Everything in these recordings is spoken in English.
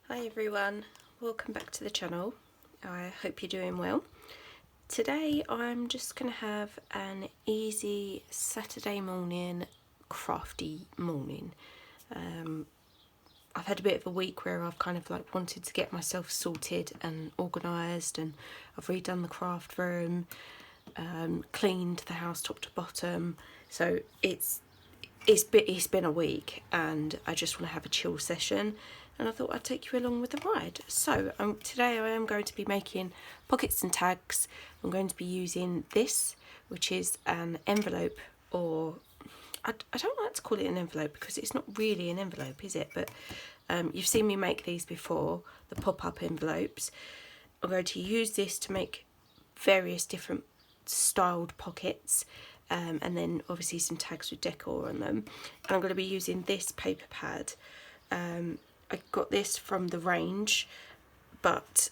Hi everyone, welcome back to the channel. I hope you're doing well. Today I'm just going to have an easy Saturday morning, crafty morning. I've had a bit of a week where I've kind of like wanted to get myself sorted and organised, and I've redone the craft room, cleaned the house top to bottom, so it's been a week and I just want to have a chill session, and I thought I'd take you along with the ride. So today I am going to be making pockets and tags. I'm going to be using this, which is an envelope, or I don't like to call it an envelope because it's not really an envelope, is it? But you've seen me make these before, the pop-up envelopes. I'm going to use this to make various different styled pockets, and then obviously some tags with decor on them. And I'm going to be using this paper pad. I got this from the range, but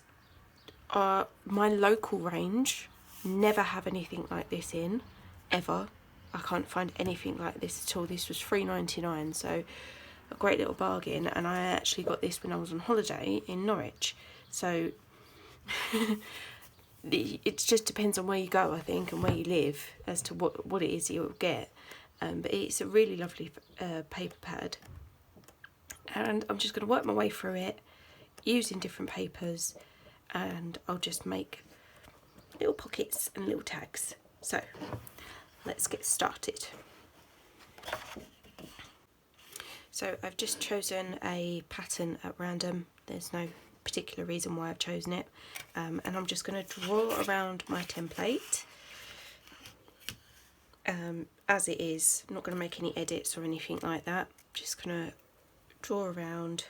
my local range never have anything like this in, ever. I can't find anything like this at all. This was $3.99, so a great little bargain, and I actually got this when I was on holiday in Norwich. So it just depends on where you go, I think, and where you live as to what it is you'll get. But it's a really lovely paper pad, and I'm just going to work my way through it using different papers, and I'll just make little pockets and little tags. So let's get started. So I've just chosen a pattern at random. There's no particular reason why I've chosen it, and I'm just going to draw around my template as it is. I'm not going to make any edits or anything like that. Just going to draw around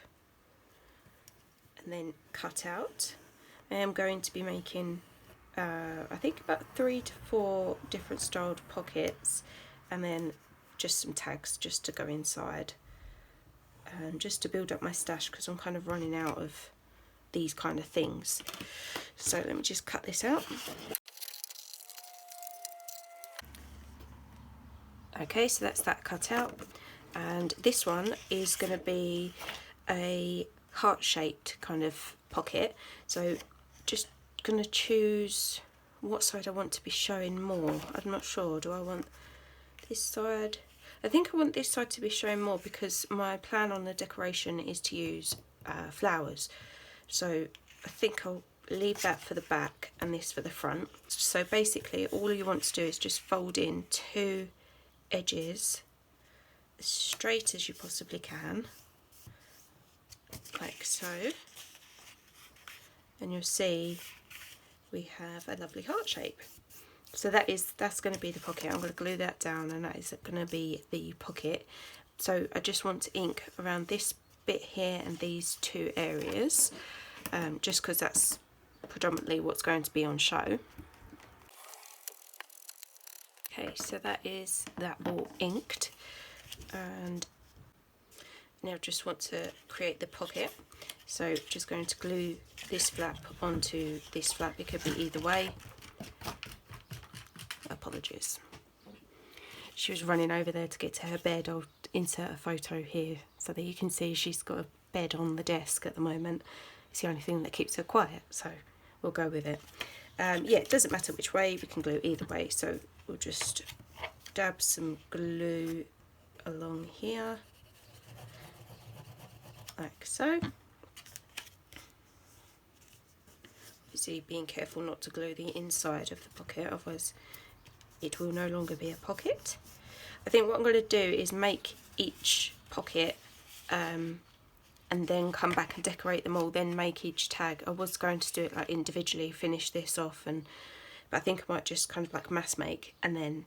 and then cut out. I am going to be making I think about 3 to 4 different styled pockets, and then just some tags just to go inside, just to build up my stash because I'm kind of running out of these kind of things. So let me just cut this out. Okay, so that's that cut out, and this one is going to be a heart-shaped kind of pocket. So just going to choose what side I want to be showing more. I'm not sure. Do I want this side? I think I want this side to be showing more because my plan on the decoration is to use flowers. So I think I'll leave that for the back and this for the front. So basically all you want to do is just fold in 2 edges as straight as you possibly can, like so, and you'll see we have a lovely heart shape. So that's going to be the pocket. I'm going to glue that down, and that is going to be the pocket. So I just want to ink around this bit here and these 2 areas, just because that's predominantly what's going to be on show. Okay, so that is that all inked, and now just want to create the pocket. So just going to glue this flap onto this flap. It could be either way. Apologies. She was running over there to get to her bed. I'll insert a photo here so that you can see she's got a bed on the desk at the moment. It's the only thing that keeps her quiet, so we'll go with it. Yeah, it doesn't matter which way, we can glue either way. So we'll just dab some glue along here, like so. Obviously being careful not to glue the inside of the pocket, otherwise it will no longer be a pocket. I think what I'm going to do is make each pocket and then come back and decorate them all, then make each tag. I was going to do it like individually, finish this off, but I think I might just kind of like mass make and then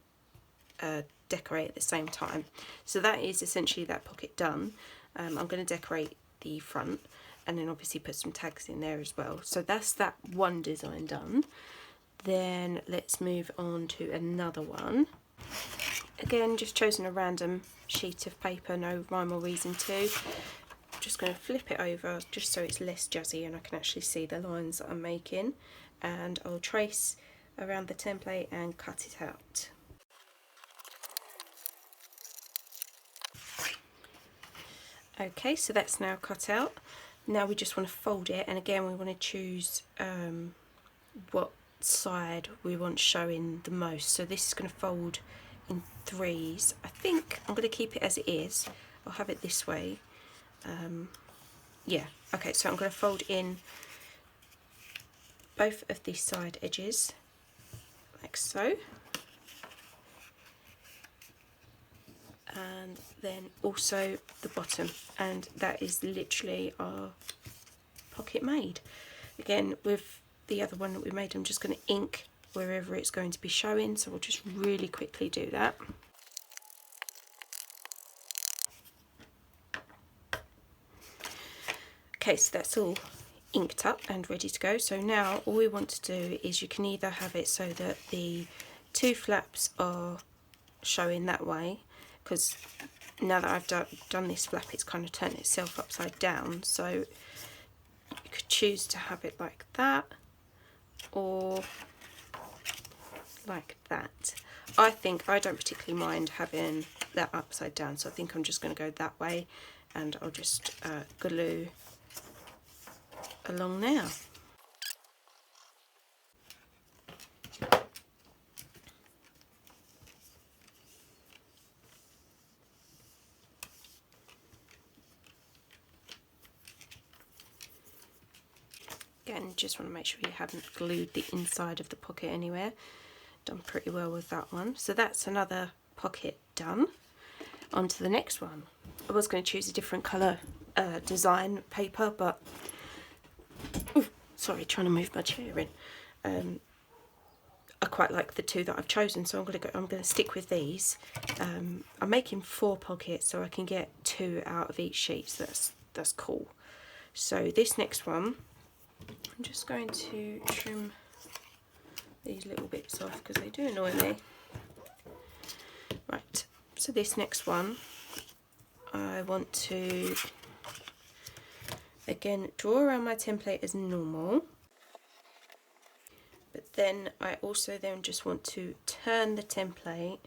decorate at the same time. So that is essentially that pocket done. I'm going to decorate the front and then obviously put some tags in there as well. So that's that one design done. Then let's move on to another one. Again, just chosen a random sheet of paper, no rhyme or reason to. I'm just going to flip it over just so it's less jazzy and I can actually see the lines that I'm making, and I'll trace around the template and cut it out. Okay, so that's now cut out. Now we just want to fold it, and again we want to choose what side we want showing the most. So this is going to fold in threes. I think I'm going to keep it as it is. I'll have it this way. Yeah, okay, so I'm going to fold in both of these side edges like so, and then also the bottom, and that is literally our pocket made. Again, with the other one that we made, I'm just going to ink wherever it's going to be showing, so we'll just really quickly do that. Okay, so that's all inked up and ready to go. So now all we want to do is, you can either have it so that the two flaps are showing that way, because now that I've done this flap, it's kind of turned itself upside down, so you could choose to have it like that or like that. I don't particularly mind having that upside down, so I think I'm just going to go that way, and I'll just glue along now. Again, just want to make sure you haven't glued the inside of the pocket anywhere. Done pretty well with that one. So that's another pocket done. On to the next one. I was going to choose a different colour design paper, but sorry, trying to move my chair in. I quite like the two that I've chosen, so I'm going to stick with these. I'm making 4 pockets, so I can get 2 out of each sheet. So that's cool. So this next one, I'm just going to trim these little bits off because they do annoy me. Right, so this next one, I want to again draw around my template as normal, but then I also just want to turn the template,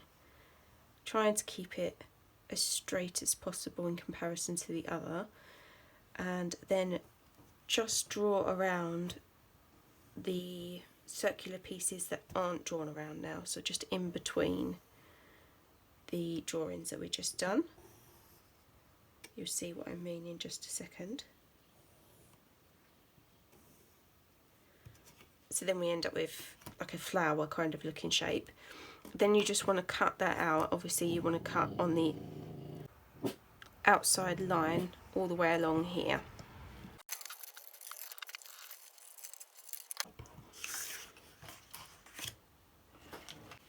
trying to keep it as straight as possible in comparison to the other, and then just draw around the circular pieces that aren't drawn around now, so just in between the drawings that we just done. You'll see what I mean in just a second. So then we end up with like a flower kind of looking shape. Then you just want to cut that out. Obviously you want to cut on the outside line all the way along here.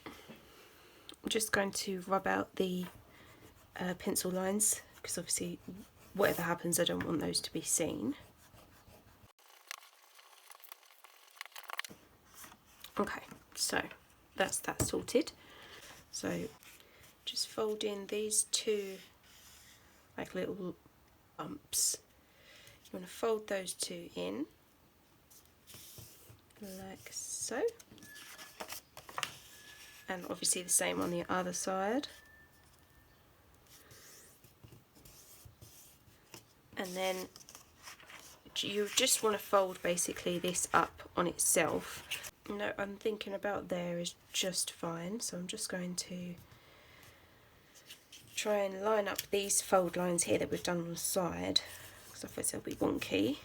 I'm just going to rub out the pencil lines, because obviously whatever happens I don't want those to be seen. Okay, so that's that sorted. So just fold in these 2 like little bumps. You want to fold those 2 in like so, and obviously the same on the other side. And then you just want to fold basically this up on itself. No, I'm thinking about there is just fine, so I'm just going to try and line up these fold lines here that we've done on the side, because otherwise they'll be wonky,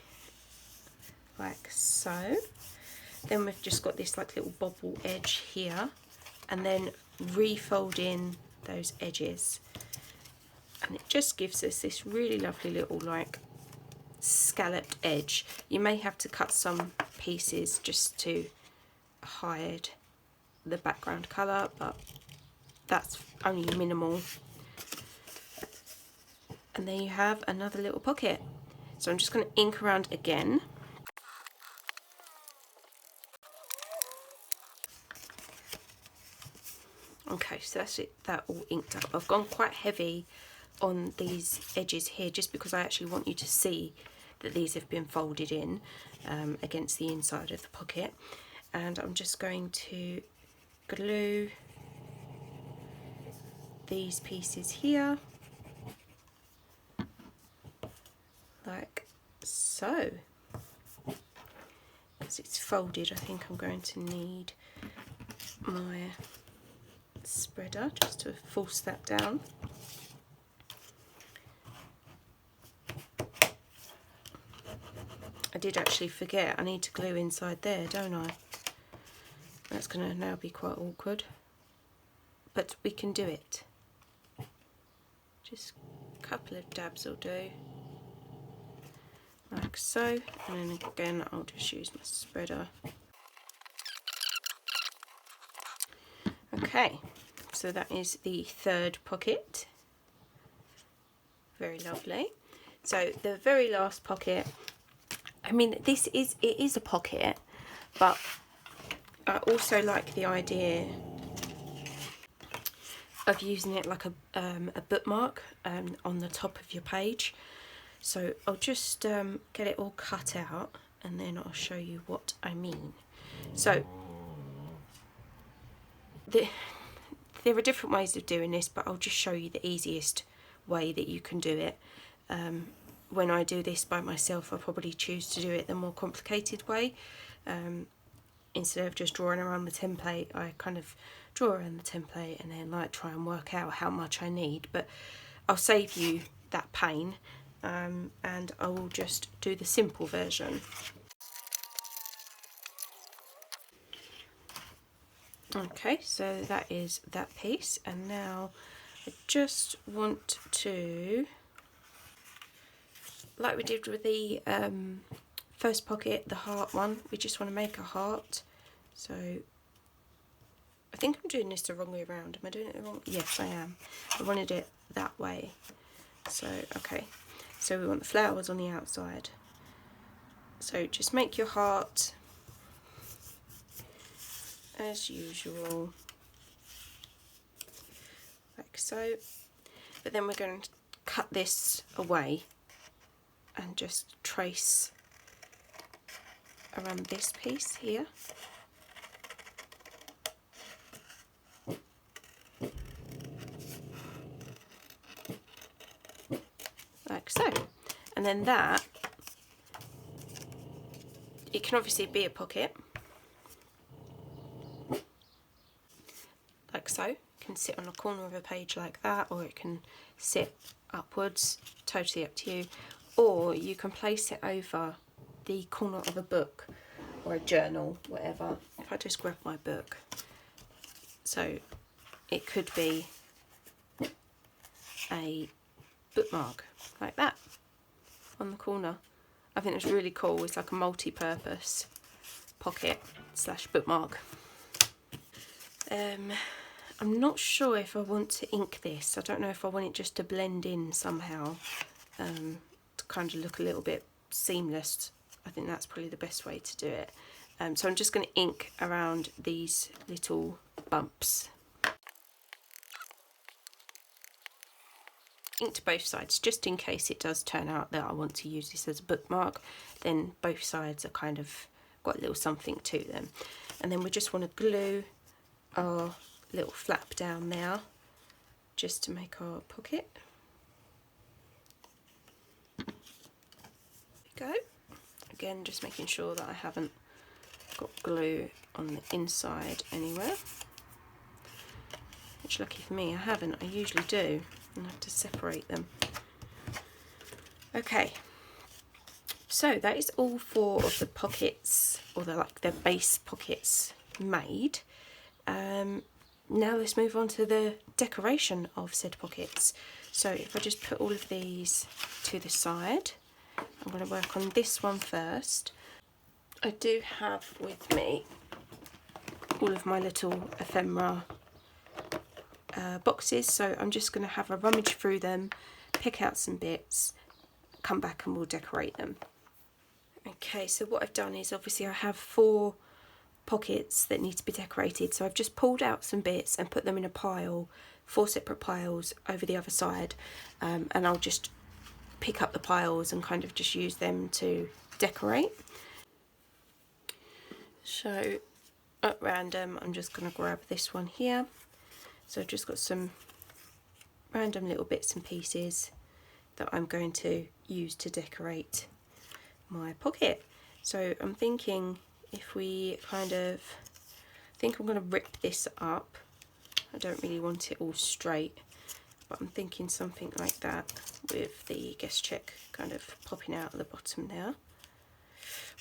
like so. Then we've just got this like little bobble edge here, and then refold in those edges, and it just gives us this really lovely little like scalloped edge. You may have to cut some pieces just to hide the background colour, but that's only minimal. And there you have another little pocket. So I'm just going to ink around again. Okay, so that's it, that all inked up. I've gone quite heavy on these edges here just because I actually want you to see that these have been folded in against the inside of the pocket. And I'm just going to glue these pieces here like so as it's folded, I think I'm going to need my spreader just to force that down. I did actually forget, I need to glue inside there, don't I? That's going to now be quite awkward, but we can do it. Just a couple of dabs will do, like so, and then again I'll just use my spreader. Okay, so that is the third pocket. Very lovely. So the very last pocket, I mean, it is a pocket, but I also like the idea of using it like a bookmark on the top of your page. So I'll just get it all cut out and then I'll show you what I mean. So there are different ways of doing this, but I'll just show you the easiest way that you can do it. When I do this by myself, I probably choose to do it the more complicated way. Instead of just drawing around the template, I kind of draw around the template and then like try and work out how much I need, but I'll save you that pain, and I will just do the simple version. Okay, so that is that piece, and now I just want to, like we did with the first pocket, the heart one, we just want to make a heart. So I think I'm doing this the wrong way around. Am I doing it the wrong? Yes, I am. I wanted it that way. So, okay. So we want the flowers on the outside. So just make your heart as usual, like so. But then we're going to cut this away and just trace around this piece here. Like so. And then that, it can obviously be a pocket, like so. It can sit on a corner of a page like that, or it can sit upwards, totally up to you. Or you can place it over the corner of a book or a journal, whatever. If I just grab my book, so it could be a bookmark like that on the corner. I think it's really cool. It's like a multi-purpose pocket slash bookmark. I'm not sure if I want to ink this. I don't know if I want it just to blend in somehow, to kind of look a little bit seamless. I think that's probably the best way to do it. So I'm just going to ink around these little bumps. Inked both sides just in case it does turn out that I want to use this as a bookmark, then both sides are kind of got a little something to them. And then we just want to glue our little flap down there just to make our pocket. There we go. Again, just making sure that I haven't got glue on the inside anywhere, which lucky for me I haven't. I usually do, and I have to separate them. Okay, so that is all four of the pockets, or the base pockets made. Now let's move on to the decoration of said pockets. So if I just put all of these to the side, I'm going to work on this one first. I do have with me all of my little ephemera boxes, so I'm just going to have a rummage through them, pick out some bits, come back and we'll decorate them. Okay, so what I've done is obviously I have four pockets that need to be decorated, so I've just pulled out some bits and put them in a pile, four separate piles over the other side, and I'll just pick up the piles and kind of just use them to decorate. So at random I'm just going to grab this one here. So I've just got some random little bits and pieces that I'm going to use to decorate my pocket. So I'm thinking if we kind of, I think I'm going to rip this up. I don't really want it all straight, but I'm thinking something like that with the guest check kind of popping out at the bottom there.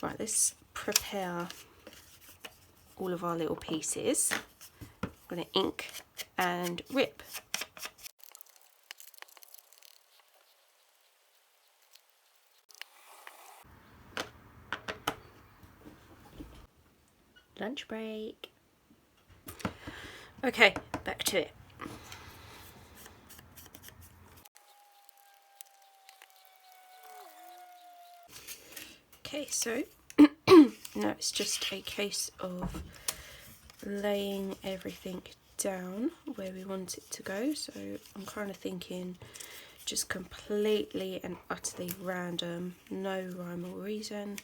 Right, let's prepare all of our little pieces. I'm going to ink and rip. Lunch break. Okay, back to it. Okay, so now it's just a case of laying everything down where we want it to go. So I'm kind of thinking just completely and utterly random, no rhyme or reason,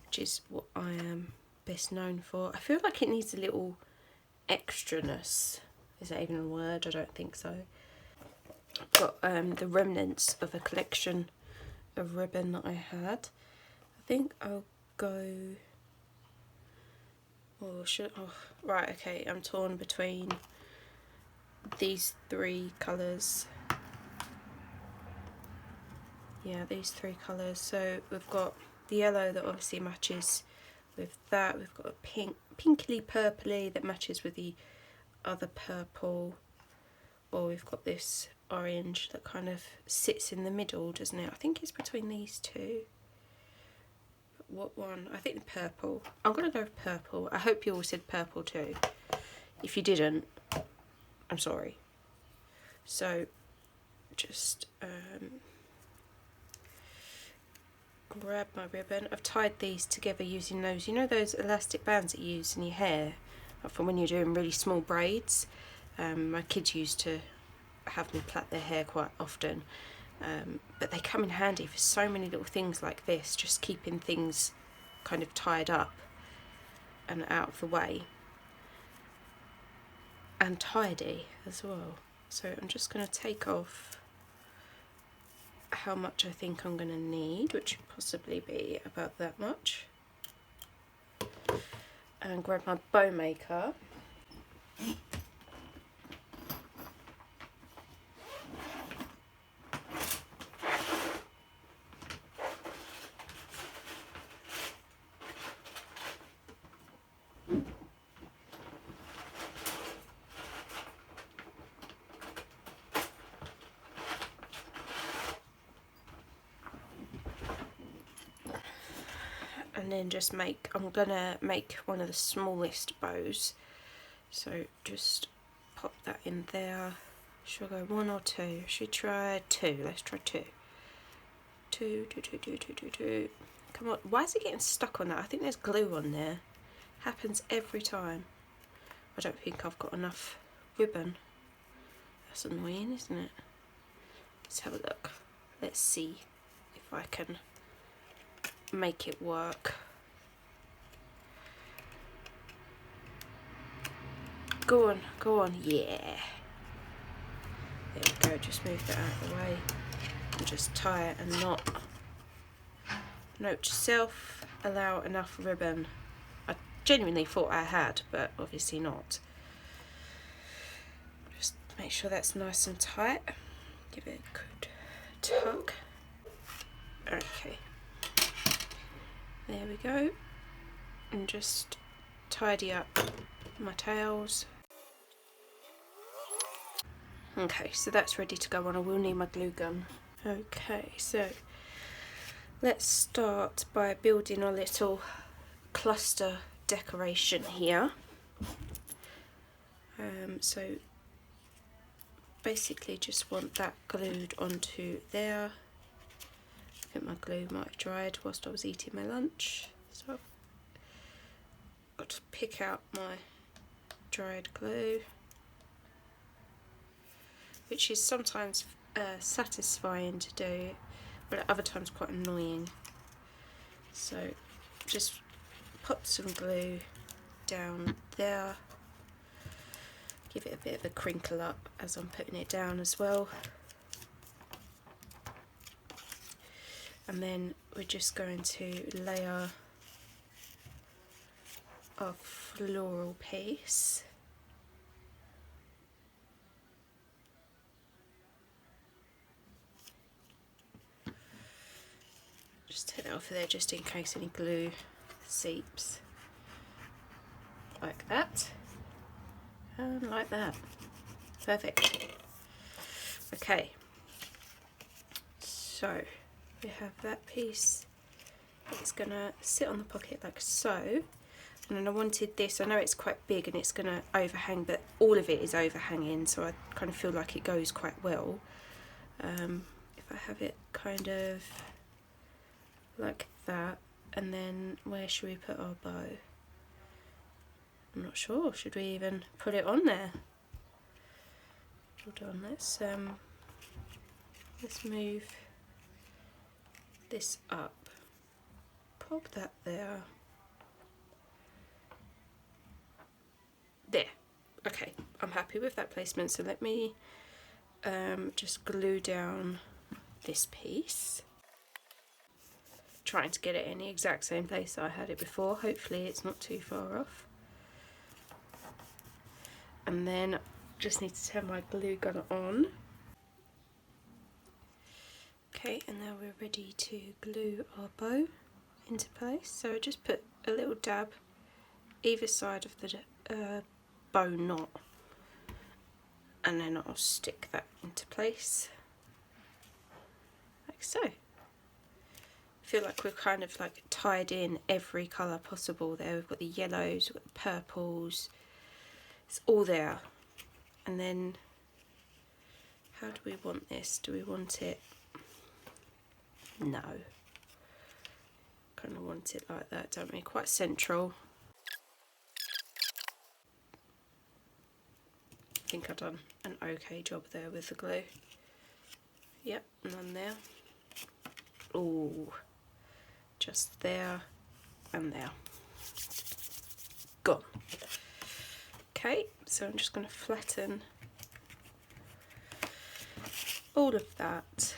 which is what I am best known for. I feel like it needs a little extraness. Is that even a word? I don't think so. I've got the remnants of a collection of ribbon that I had. I think I'll go, or should, oh, right, okay, I'm torn between these three colours. Yeah, these three colours. So we've got the yellow that obviously matches with that. We've got a pink, pinkly purpley that matches with the other purple. Or we've got this orange that kind of sits in the middle, doesn't it? I think it's between these two. What one? I think the purple. I'm going to go with purple. I hope you all said purple too. If you didn't, I'm sorry. So just grab my ribbon. I've tied these together using those, you know, those elastic bands that you use in your hair, like from when you're doing really small braids. My kids used to have me plait their hair quite often, but they come in handy for so many little things like this, just keeping things kind of tied up and out of the way and tidy as well. So I'm just going to take off how much I think I'm going to need, which would possibly be about that much, and grab my bow maker. And then just make, I'm gonna make one of the smallest bows, so just pop that in there. Should I go one or two? Should we try two? Let's try two. Two. Come on, why is it getting stuck on that? I think there's glue on there. Happens every time. I don't think I've got enough ribbon. That's annoying, isn't it? Let's have a look. Let's see if I can make it work. Go on, yeah. There we go, just move that out of the way and just tie it and knot. Note to self, allow enough ribbon. I genuinely thought I had, but obviously not. Just make sure that's nice and tight. Give it a good tug. Okay. There we go, and just tidy up my tails. Okay, so that's ready to go on. I will need my glue gun. Okay, so let's start by building a little cluster decoration here. So basically just want that glued onto there. I think my glue might have dried whilst I was eating my lunch, so I've got to pick out my dried glue, which is sometimes satisfying to do, but at other times quite annoying. So just put some glue down there, give it a bit of a crinkle up as I'm putting it down as well. And then we're just going to layer our floral piece. Just take that off of there just in case any glue seeps. Like that. And like that. Perfect. Okay. So we have that piece. It's gonna sit on the pocket like so. And then I wanted this, I know it's quite big and it's gonna overhang, but all of it is overhanging, so I kind of feel like it goes quite well. If I have it kind of like that, and then where should we put our bow? I'm not sure, should we even put it on there? Hold on, let's move this up, pop that there. There. Okay, I'm happy with that placement, so let me just glue down this piece, trying to get it in the exact same place I had it before. Hopefully it's not too far off. And then just need to turn my glue gun on. Okay, and now we're ready to glue our bow into place. So I just put a little dab either side of the bow knot, and then I'll stick that into place like so. I feel like we've kind of like tied in every colour possible there. We've got the yellows, we've got the purples, it's all there. And then how do we want this? Do we want it? No. Kind of want it like that, don't we? Quite central. I think I've done an okay job there with the glue. Yep, none there. Oh, just there and there. Gone. Okay, so I'm just going to flatten all of that.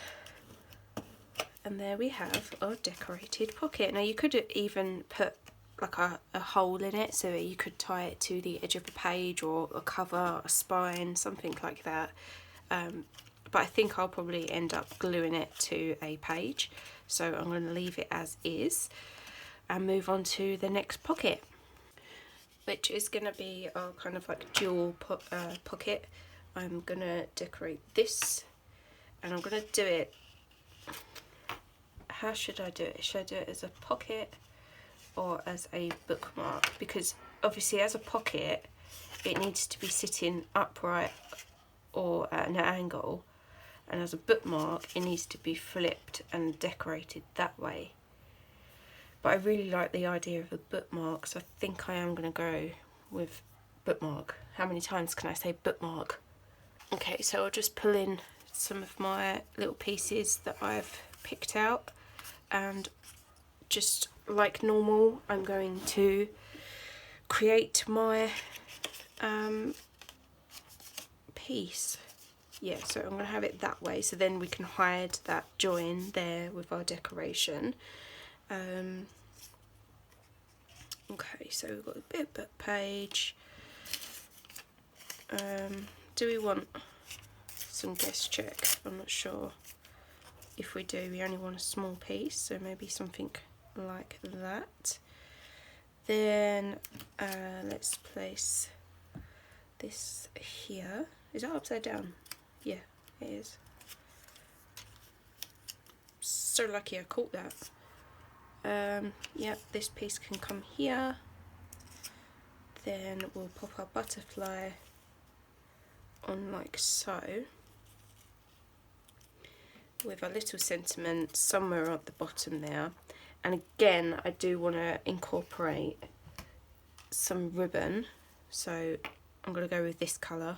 And there we have our decorated pocket. Now you could even put like a hole in it, so you could tie it to the edge of a page or a cover, a spine, something like that. But I think I'll probably end up gluing it to a page, so I'm going to leave it as is and move on to the next pocket, which is going to be our kind of like dual pocket. I'm going to decorate this, and I'm going to do it, how should I do it? Should I do it as a pocket or as a bookmark? Because obviously as a pocket it needs to be sitting upright or at an angle, and as a bookmark it needs to be flipped and decorated that way. But I really like the idea of a bookmark, so I think I am going to go with bookmark. How many times can I say bookmark? Okay, so I'll just pull in some of my little pieces that I've picked out, and just like normal I'm going to create my piece. Yeah, so I'm going to have it that way, so then we can hide that join there with our decoration. Okay, so we've got a bit of book page. Do we want some guest check? I'm not sure if we do. We only want a small piece, so maybe something like that. Then let's place this here. Is that upside down? Yeah, it is. So lucky I caught that. Yep, this piece can come here. Then we'll pop our butterfly on like so, with a little sentiment somewhere at the bottom there. And again, I do want to incorporate some ribbon, so I'm going to go with this colour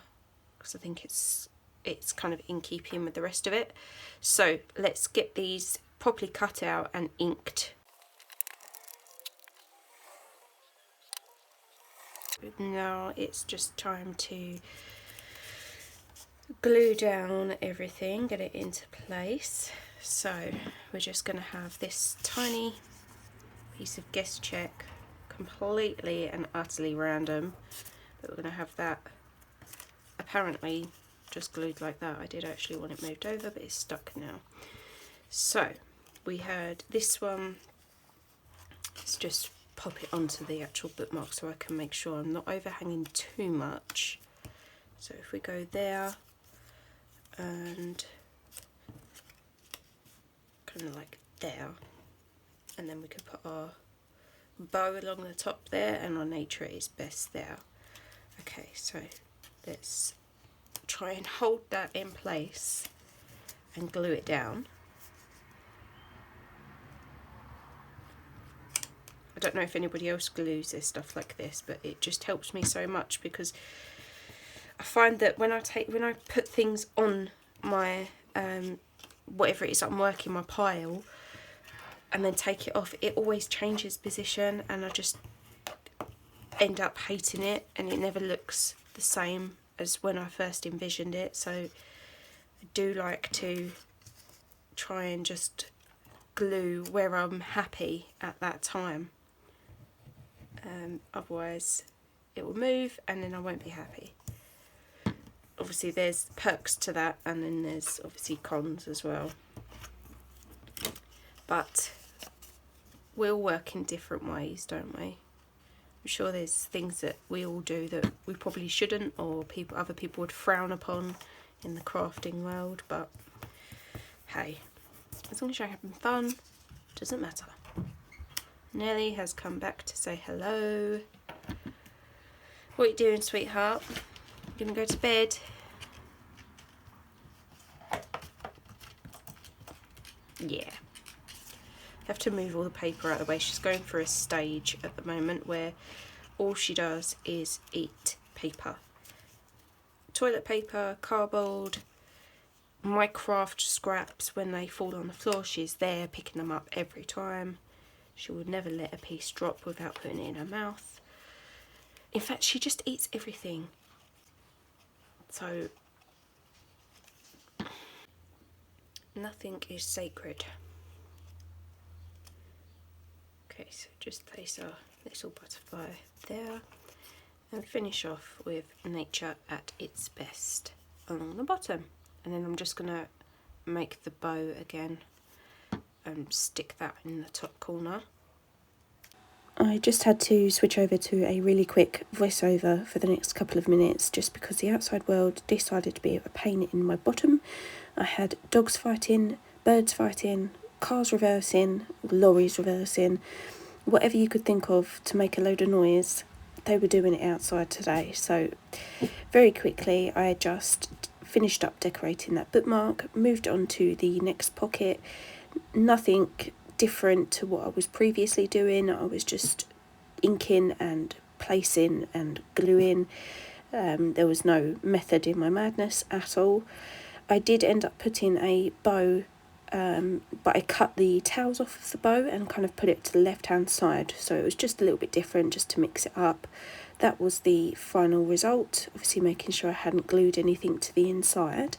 because I think it's kind of in keeping with the rest of it. So let's get these properly cut out and inked. Now it's just time to glue down everything, get it into place. So we're just going to have this tiny piece of guest check, completely and utterly random, but we're going to have that apparently just glued like that. I did actually want it moved over, but it's stuck now. So we had this one. Let's just pop it onto the actual bookmark so I can make sure I'm not overhanging too much. So if we go there and kind of like there, and then we could put our bow along the top there, and our nature is best there. Okay, so let's try and hold that in place and glue it down. I don't know if anybody else glues their stuff like this, but it just helps me so much, because I find that when I put things on my whatever it is I'm working, my pile, and then take it off, it always changes position, and I just end up hating it, and it never looks the same as when I first envisioned it. So I do like to try and just glue where I'm happy at that time. Otherwise it will move and then I won't be happy. Obviously there's perks to that, and then there's obviously cons as well, but we all work in different ways, don't we? I'm sure there's things that we all do that we probably shouldn't, or other people would frown upon in the crafting world, but hey, as long as you're having fun, doesn't matter. Nelly has come back to say hello. What are you doing, sweetheart? You gonna go to bed? Yeah. Have to move all the paper out of the way. She's going through a stage at the moment where all she does is eat paper. Toilet paper, cardboard, my craft scraps. When they fall on the floor, she's there picking them up every time. She would never let a piece drop without putting it in her mouth. In fact, she just eats everything. So nothing is sacred. Okay, so just place our little butterfly there and finish off with nature at its best along the bottom. And then I'm just going to make the bow again and stick that in the top corner. I just had to switch over to a really quick voiceover for the next couple of minutes, just because the outside world decided to be a pain in my bottom. I had dogs fighting, birds fighting, cars reversing, lorries reversing, whatever you could think of to make a load of noise, they were doing it outside today. So very quickly I just finished up decorating that bookmark, moved on to the next pocket. Nothing different to what I was previously doing. I was just inking and placing and gluing. There was no method in my madness at all. I did end up putting a bow, but I cut the tails off of the bow and kind of put it to the left hand side, so it was just a little bit different, just to mix it up. That was the final result, obviously making sure I hadn't glued anything to the inside.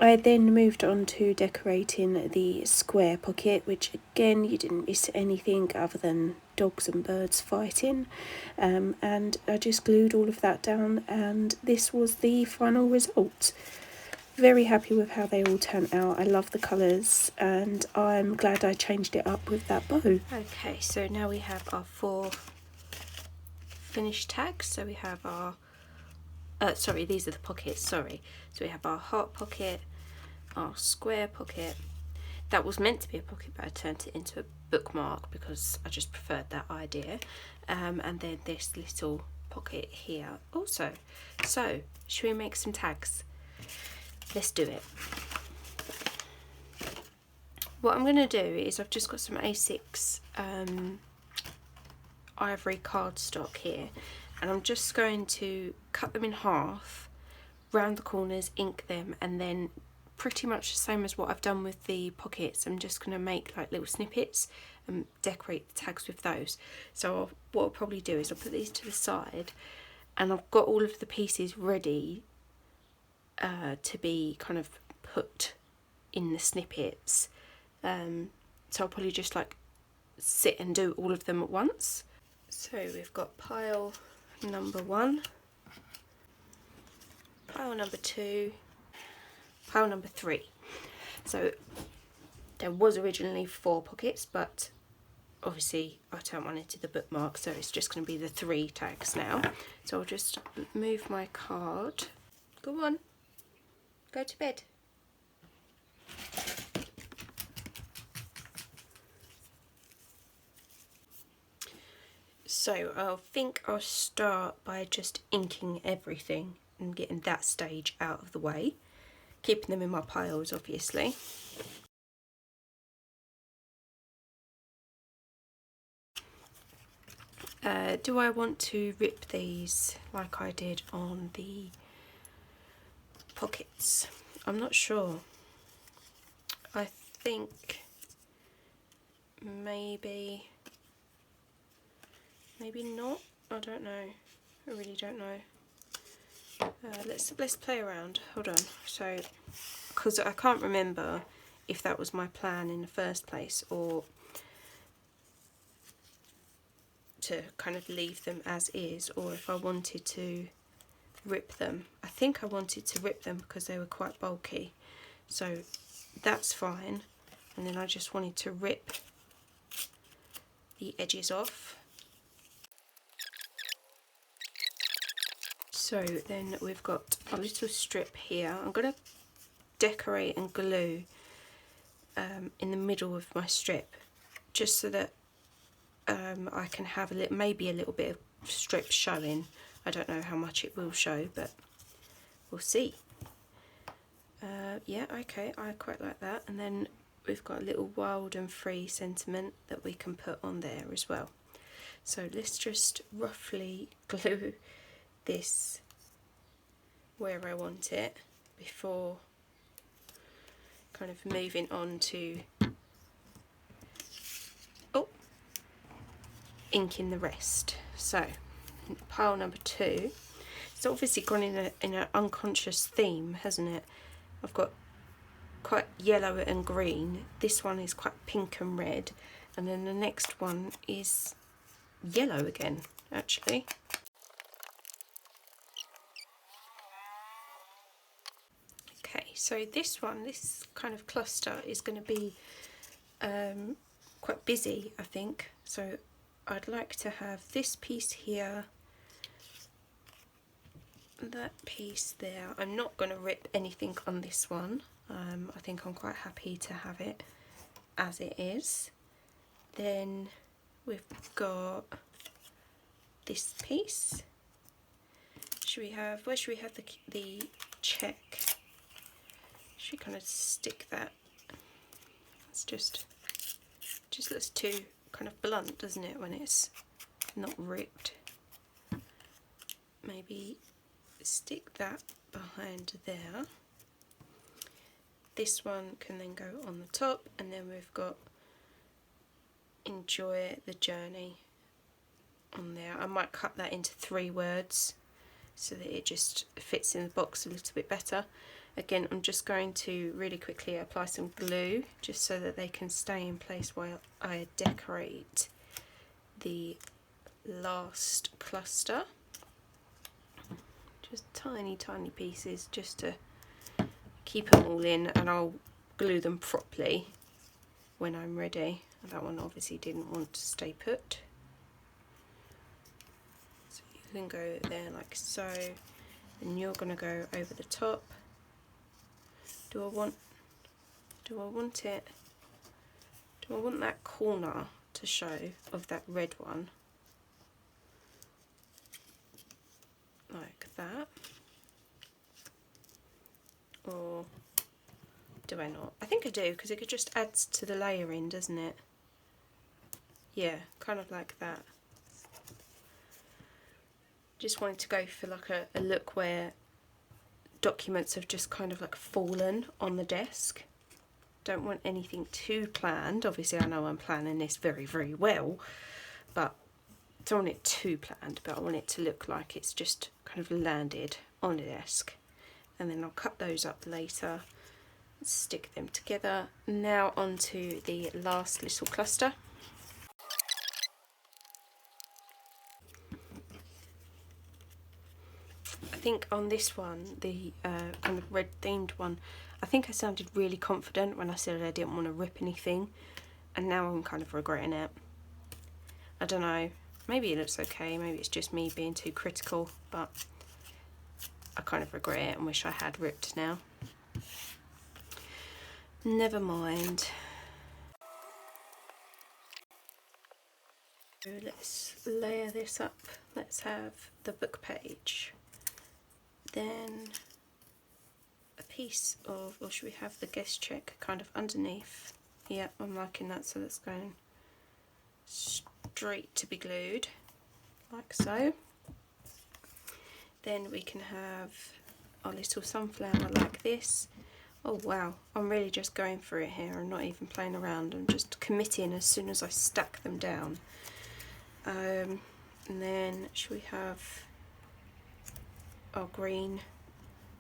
I then moved on to decorating the square pocket, which again, you didn't miss anything other than dogs and birds fighting, and I just glued all of that down, and this was the final result. Very happy with how they all turned out. I love the colours, and I'm glad I changed it up with that bow. Okay, so now we have our 4 finished tags. So we have our sorry, these are the pockets, sorry. So we have our heart pocket, our square pocket. That was meant to be a pocket, but I turned it into a bookmark because I just preferred that idea. And then this little pocket here also. So, should we make some tags? Let's do it. What I'm going to do is I've just got some A6 ivory cardstock here, and I'm just going to cut them in half, round the corners, ink them, and then pretty much the same as what I've done with the pockets, I'm just going to make like little snippets and decorate the tags with those. So what I'll probably do is I'll put these to the side, and I've got all of the pieces ready to be kind of put in the snippets, so I'll probably just like sit and do all of them at once. So we've got pile number 1, pile number 2, pile number 3. So there was originally 4 pockets, but obviously I don't want it to the bookmark, so it's just going to be the 3 tags now. So I'll just move my card. Go on, go to bed. So I think I'll start by just inking everything and getting that stage out of the way, keeping them in my piles obviously. Do I want to rip these like I did on the pockets? I'm not sure. I think maybe not. I don't know. I really don't know. Let's play around. Hold on. So, because I can't remember if that was my plan in the first place, or to kind of leave them as is, or if I wanted to rip them. I think I wanted to rip them because they were quite bulky, so that's fine. And then I just wanted to rip the edges off. So then we've got a little strip here. I'm going to decorate and glue in the middle of my strip, just so that I can have maybe a little bit of strip showing. I don't know how much it will show, but we'll see. Yeah, okay, I quite like that. And then we've got a little wild and free sentiment that we can put on there as well. So let's just roughly glue this where I want it before kind of moving on to inking the rest. So pile number 2, it's obviously gone in an unconscious theme, hasn't it? I've got quite yellow and green, this one is quite pink and red, and then the next one is yellow again actually. Okay, so this kind of cluster is going to be quite busy, I think. So I'd like to have this piece here, that piece there. I'm not going to rip anything on this one. I think I'm quite happy to have it as it is. Then we've got this piece. Where should we have the check? Should we kind of stick that? It's just looks too kind of blunt, doesn't it, when it's not ripped? Maybe stick that behind there. This one can then go on the top, and then we've got enjoy the journey on there. I might cut that into 3 words so that it just fits in the box a little bit better. Again, I'm just going to really quickly apply some glue just so that they can stay in place while I decorate the last cluster. Just tiny pieces just to keep them all in, and I'll glue them properly when I'm ready. That one obviously didn't want to stay put. So you can go there like so, and you're going to go over the top. Do I want that corner to show of that red one? Like that. Or do I not? I think I do, because it just adds to the layering, doesn't it? Yeah, kind of like that. Just wanted to go for like a look where documents have just kind of like fallen on the desk. Don't want anything too planned. Obviously I know I'm planning this very well, but don't want it too planned, but I want it to look like it's just kind of landed on the desk. And then I'll cut those up later Stick them together. Now onto the last little cluster. I think on this one, the kind of red themed one, I think I sounded really confident when I said I didn't want to rip anything, and now I'm kind of regretting it. I don't know, maybe it looks okay, maybe it's just me being too critical, but I kind of regret it and wish I had ripped now. Never mind. So let's layer this up. Let's have the book page. Then a piece of, or should we have the guest check kind of underneath? Yeah, I'm liking that, so that's going straight to be glued, like so. Then we can have our little sunflower like this. Oh wow, I'm really just going for it here. I'm not even playing around. I'm just committing as soon as I stack them down. And then should we have our green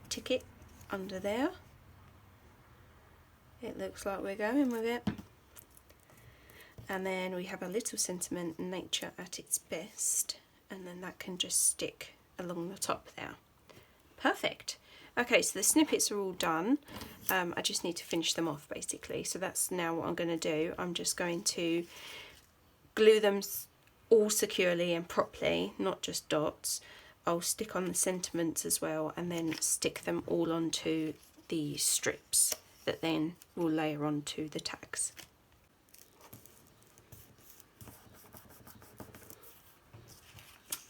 ticket under there? It looks like we're going with it. And then we have a little sentiment, nature at its best, and then that can just stick along the top there. Perfect. Okay, so the snippets are all done. I just need to finish them off basically. So that's now what I'm going to do. I'm just going to glue them all securely and properly, not just dots. I'll stick on the sentiments as well, and then stick them all onto the strips that then will layer onto the tags.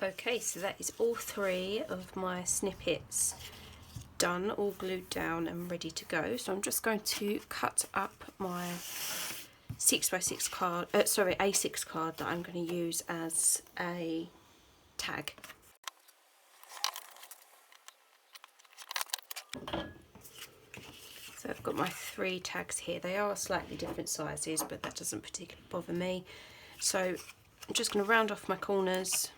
Okay, so that is all 3 of my snippets done, all glued down and ready to go. So I'm just going to cut up my 6x6 card, A6 card that I'm going to use as a tag. So I've got my 3 tags here. They are slightly different sizes, but that doesn't particularly bother me. So I'm just going to round off my corners,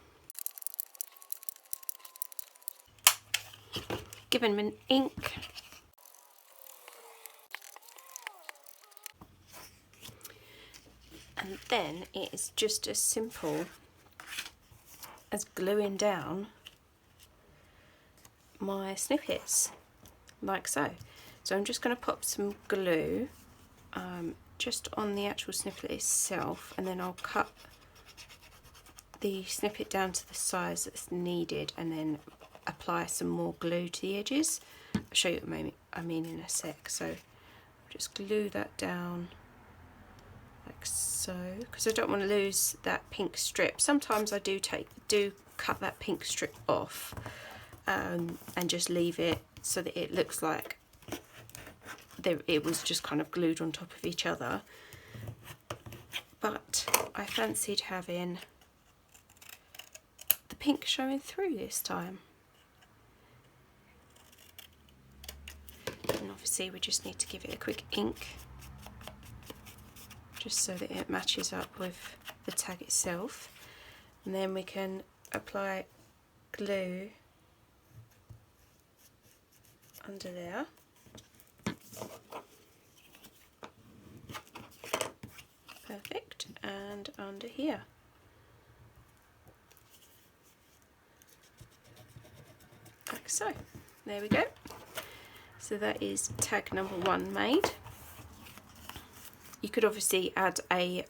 give them an ink, and then it is just as simple as gluing down my snippets like so. So I'm just going to pop some glue just on the actual snippet itself, and then I'll cut the snippet down to the size that's needed and then apply some more glue to the edges. I'll show you what I mean in a sec. So just glue that down like so, because I don't want to lose that pink strip. Sometimes I do cut that pink strip off and just leave it so that it looks like it was just kind of glued on top of each other. But I fancied having the pink showing through this time. And obviously we just need to give it a quick ink, just so that it matches up with the tag itself. And then we can apply glue under there. Perfect. And under here. Like so. There we go. So that is tag number 1 made. You could obviously add a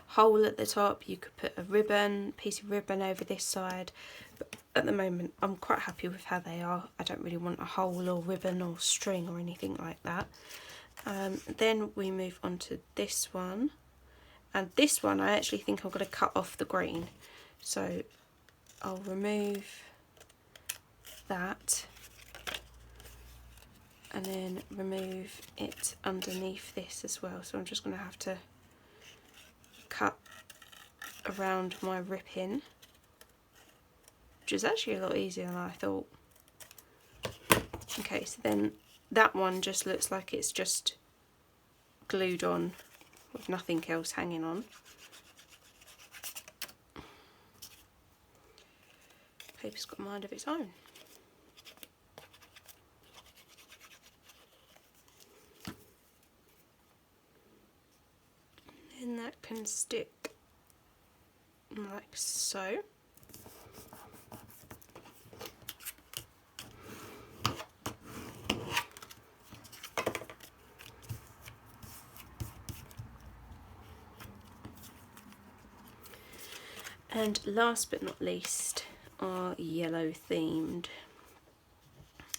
hole at the top, you could put a piece of ribbon over this side, but at the moment I'm quite happy with how they are. I don't really want a hole or ribbon or string or anything like that. Then we move on to this one, and this one I actually think I'm going to cut off the green, so I'll remove that and then remove it underneath this as well. So I'm just going to have to cut around my ripping, which is actually a lot easier than I thought. Okay, so then that one just looks like it's just glued on with nothing else hanging on. Paper's got a mind of its own. and stick like so. And last but not least, are yellow themed.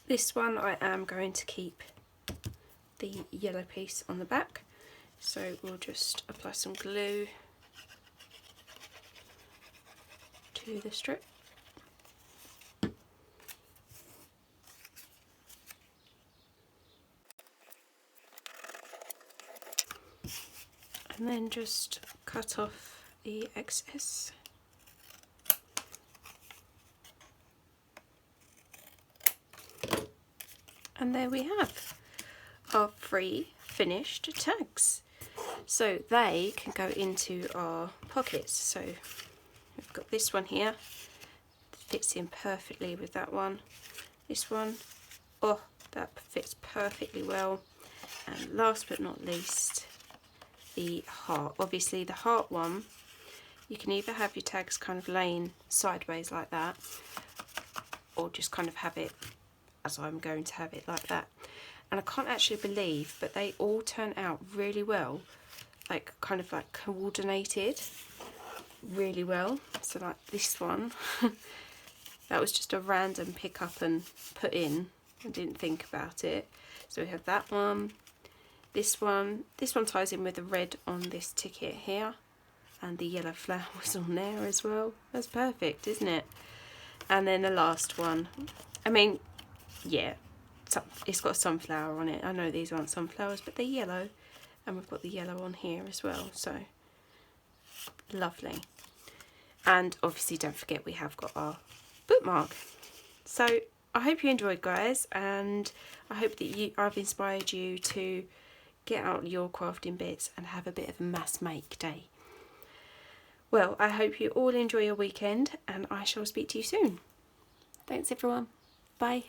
This one I am going to keep the yellow piece on the back, so we'll just apply some glue to the strip. And then just cut off the excess. And there we have our 3 finished tags. So they can go into our pockets. So we've got this one here, fits in perfectly with that one. This one, oh, that fits perfectly well. And last but not least, the heart. Obviously the heart one, you can either have your tags kind of laying sideways like that, or just kind of have it as I'm going to have it like that. And I can't actually believe, but they all turn out really well, like kind of like coordinated really well. So like this one, that was just a random pick up and put in. I didn't think about it. So we have that one. This one ties in with the red on this ticket here, and the yellow flowers on there as well. That's perfect, isn't it? And then the last one, I mean, yeah, it's got a sunflower on it. I know these aren't sunflowers, but they're yellow, and we've got the yellow on here as well, so lovely. And obviously don't forget we have got our bookmark. So I hope you enjoyed, guys, and I hope that I've inspired you to get out your crafting bits and have a bit of a mass make day. Well, I hope you all enjoy your weekend, and I shall speak to you soon. Thanks everyone. Bye.